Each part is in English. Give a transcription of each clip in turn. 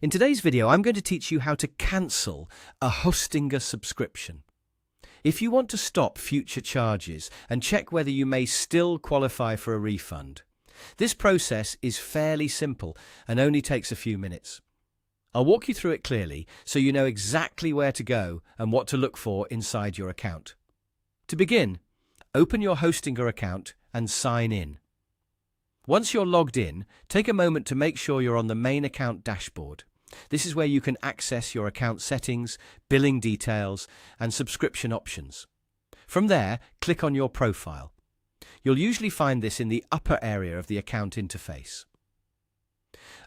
In today's video, I'm going to teach you how to cancel a Hostinger subscription. If you want to stop future charges and check whether you may still qualify for a refund, this process is fairly simple and only takes a few minutes. I'll walk you through it clearly so you know exactly where to go and what to look for inside your account. To begin, open your Hostinger account and sign in. Once you're logged in, take a moment to make sure you're on the main account dashboard. This is where you can access your account settings, billing details, and subscription options. From there, click on your profile. You'll usually find this in the upper area of the account interface.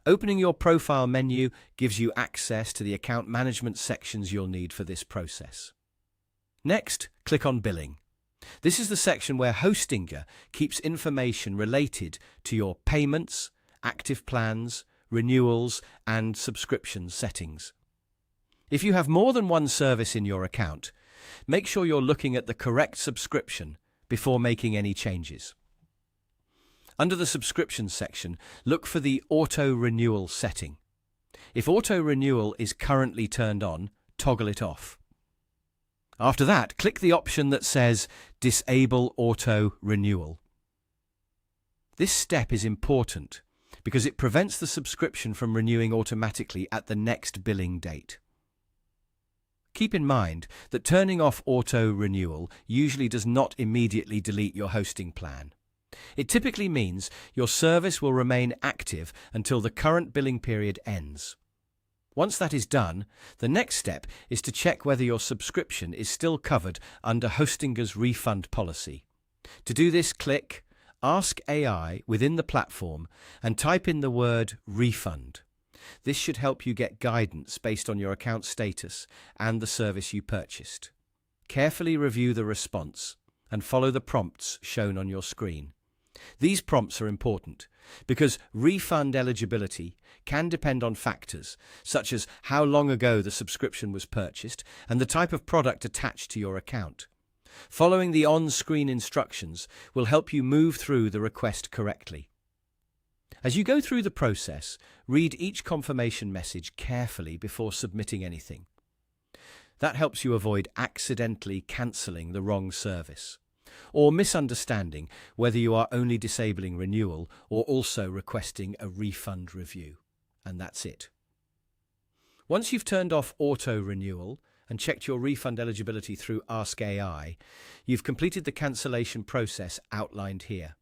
Opening your profile menu gives you access to the account management sections you'll need for this process. Next, click on Billing. This is the section where Hostinger keeps information related to your payments, active plans, renewals, and subscription settings. If you have more than one service in your account, make sure you're looking at the correct subscription before making any changes. Under the subscription section, look for the Auto Renewal setting. If Auto Renewal is currently turned on, toggle it off. After that, click the option that says Disable Auto Renewal. This step is important because it prevents the subscription from renewing automatically at the next billing date. Keep in mind that turning off auto renewal usually does not immediately delete your hosting plan. It typically means your service will remain active until the current billing period ends. Once that is done, the next step is to check whether your subscription is still covered under Hostinger's refund policy. To do this, click Ask AI within the platform and type in the word refund. This should help you get guidance based on your account status and the service you purchased. Carefully review the response and follow the prompts shown on your screen. These prompts are important because refund eligibility can depend on factors such as how long ago the subscription was purchased and the type of product attached to your account. Following the on-screen instructions will help you move through the request correctly. As you go through the process, read each confirmation message carefully before submitting anything. That helps you avoid accidentally cancelling the wrong service or misunderstanding whether you are only disabling renewal or also requesting a refund review. And that's it. Once you've turned off auto renewal and checked your refund eligibility through Ask AI, you've completed the cancellation process outlined here.